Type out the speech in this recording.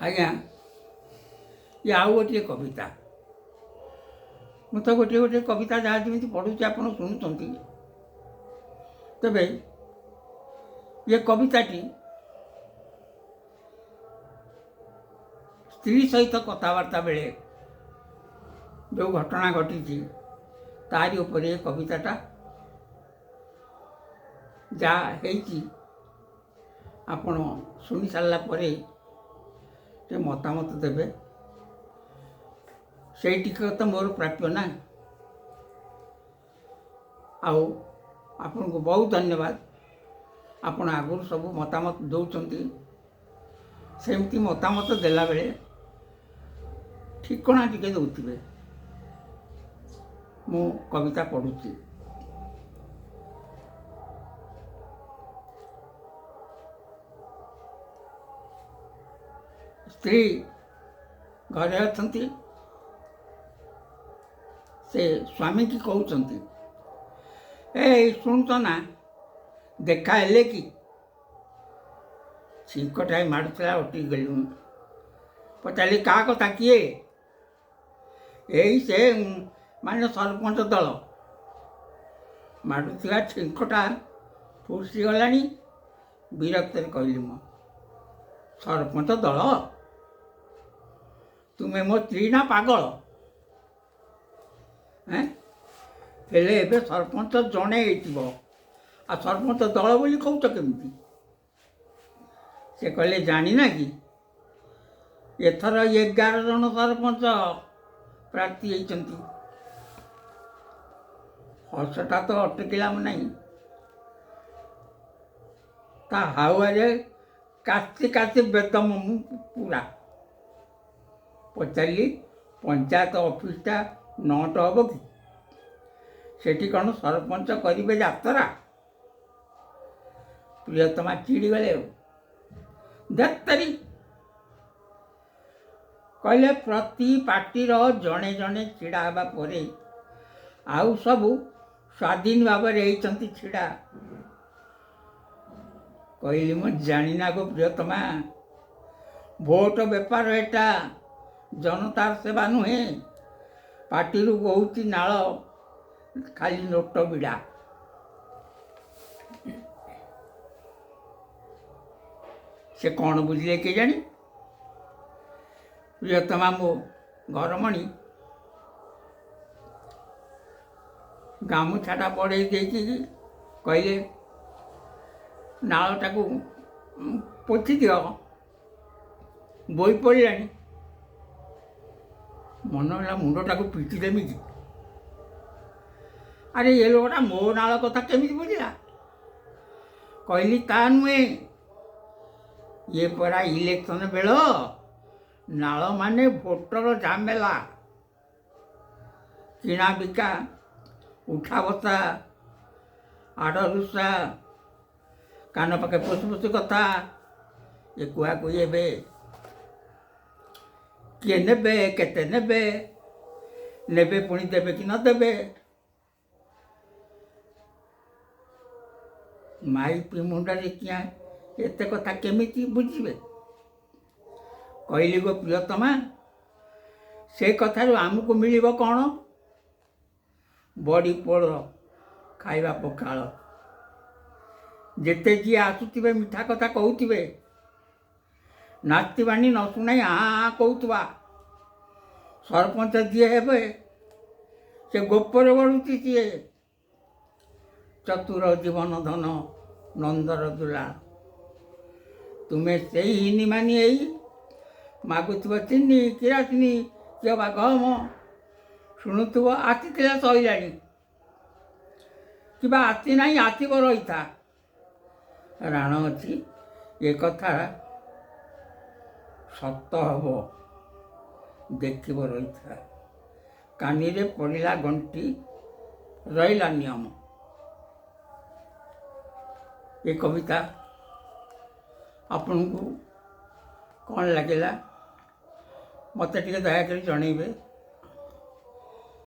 ଆଜ୍ଞା ଇଏ ଆଉ ଗୋଟିଏ କବିତା। ମୁଁ ତ ଗୋଟିଏ ଗୋଟିଏ କବିତା ଯାହା ଯେମିତି ପଢ଼ୁଛି ଆପଣ ଶୁଣୁଛନ୍ତି। ତେବେ ଏ କବିତାଟି ସ୍ତ୍ରୀ ସହିତ କଥାବାର୍ତ୍ତା ବେଳେ ଯେଉଁ ଘଟଣା ଘଟିଛି ତାରି ଉପରେ ଏ କବିତାଟା ଯାହା ହେଇଛି ଆପଣ ଶୁଣି ସାରିଲା ପରେ ସେ ମତାମତ ଦେବେ। ସେଇ ଟିକେ ତ ମୋର ପ୍ରାପ୍ୟ ନା। ଆଉ ଆପଣଙ୍କୁ ବହୁତ ଧନ୍ୟବାଦ। ଆପଣ ଆଗରୁ ସବୁ ମତାମତ ଦେଉଛନ୍ତି। ସେମିତି ମତାମତ ଦେଲାବେଳେ ଠିକଣା ଟିକେ ଦେଉଥିବେ। ମୁଁ କବିତା ପଢ଼ୁଛି। ସ୍ତ୍ରୀ ଘରେ ଅଛନ୍ତି। ସେ ସ୍ୱାମୀକି କହୁଛନ୍ତି, ଶୁଣୁଛ ନା, ଦେଖା ହେଲେ କି? ଛିଙ୍କଟାଏ ମାଡ଼ୁଥିଲା, ଅଟକି ଗଲୁଣି। ପଚାରିଲି କାହା କଥା, କିଏ? ସେ ମାନେ ସରପଞ୍ଚ ଦଳ। ମାଡ଼ୁଥିବା ଛିଙ୍କଟା ଫୁସିଗଲାଣି। ବିରକ୍ତରେ କହିଲି, ମୁଁ ସରପଞ୍ଚ ଦଳ? ତୁମେ ମୋ ସ୍ତ୍ରୀ ନା ପାଗଳ? ହେଲେ ଏବେ ସରପଞ୍ଚ ଜଣେ ହେଇଥିବ, ଆଉ ସରପଞ୍ଚ ଦଳ ବୋଲି କହୁଛ କେମିତି? ସେ କହିଲେ ଜାଣିନା କି, ଏଥର 11 ଜଣ ସରପଞ୍ଚ ପ୍ରାର୍ଥୀ ହେଇଛନ୍ତି। ହସଟା ତ ଅଟକିଲା ନାହିଁ। ତା ହାୱାରେ କାଶି କାଶି ବେଦମ ମୁଁ ପୁରା। ପଚାରିଲି ପଞ୍ଚାୟତ ଅଫିସଟା 9ଟ ହେବ କି? ସେଠି କ'ଣ ସରପଞ୍ଚ କରିବେ ଯାତ୍ରା? ପ୍ରିୟତମା ଚିଡ଼ିଗଲେ। ଧେତ୍ତେରି, କହିଲେ ପ୍ରତି ପାର୍ଟିର ଜଣେ ଜଣେ ଛିଡ଼ା ହେବା ପରେ ଆଉ ସବୁ ସ୍ୱାଧୀନ ଭାବରେ ହେଇଛନ୍ତି ଛିଡ଼ା। କହିଲି, ମୁଁ ଜାଣିନା ଗୋ ପ୍ରିୟତମା, ଭୋଟ ବେପାର ଏଟା, ଜନତାର ସେବା ନୁହେଁ। ପାର୍ଟିରୁ ବହୁଛି ନାଳ, ଖାଲି ନୋଟ ବିଡ଼ା। ସେ କ'ଣ ବୁଝିଲେ କେଜାଣି? ପ୍ରିୟତମା ମୋ ଘରମଣି ଗାମୁଛାଟା ବଢ଼େଇ ଦେଇକି କହିଲେ, ନାଳଟାକୁ ପୋଛି ଦିଅ, ବୋଇ ପଡ଼ିଲାଣି। ମନ ହେଲା ମୁଣ୍ଡଟାକୁ ପିଟି ଦେମି କି? ଆରେ ଏ ଲୋକଟା ମୋ ନାଳ କଥା କେମିତି ବୁଝିଲା? କହିଲି ତା ନୁହେଁ, ଇଏ ପରା ଇଲେକ୍ସନ ବେଳ। ନାଳ ମାନେ ଭୋଟର ଝାମେଲା, କିଣା ବିକା, ଉଠା ବସା, ଆଡ଼ରୁଷା, କାନ ପାଖେ ପଶୁ ପଶୁ କଥା, ଏ କୁହାକୁହି ହେବେ। କିଏ ନେବେ, କେତେ ନେବେ, ନେବେ ପୁଣି ଦେବେ କି ନ ଦେବେ। ମାଇପି ମୁଣ୍ଡରେ କିଆଁ ଏତେ କଥା କେମିତି ବୁଝିବେ? କହିଲି ଗୋ ପ୍ରିୟତମା, ସେ କଥାରୁ ଆମକୁ ମିଳିବ କ'ଣ? ବଡ଼ି ପୋଡ଼, ଖାଇବା ପଖାଳ। ଯେତେ ଯିଏ ଆସୁଥିବେ ମିଠା କଥା କହୁଥିବେ, ନାସ୍ତିବାଣୀ ନ ଶୁଣାଇ ଆଁ କହୁଥିବା। ସରପଞ୍ଚ ଯିଏ ହେବେ ସେ ଗୋପରେ ବଢ଼ୁଛି। ସିଏ ଚତୁର ଜୀବନ ଧନ ନନ୍ଦର ଦୁଲା। ତୁମେ ସେଇ ହିନିମାନି ଏଇ ମାଗୁଥିବ ଚିନି, କିରାସିନି, କିଏ ବା ଗହମ, ଶୁଣୁଥିବ ଆସିଥିଲା ସଇଲାଣି, କିବା ଆସି ନାହିଁ, ଆସିବ ରହିଥା। ରାଣ ଅଛି, ଏ କଥା ସତ ହେବ, ଦେଖିବ ରହିଥା। କାନିରେ ପଡ଼ିଲା ଗଣ୍ଠି, ରହିଲା ନିୟମ। ଏ କବିତା ଆପଣଙ୍କୁ କ'ଣ ଲାଗିଲା ମୋତେ ଟିକେ ଦୟାକରି ଜଣେଇବେ।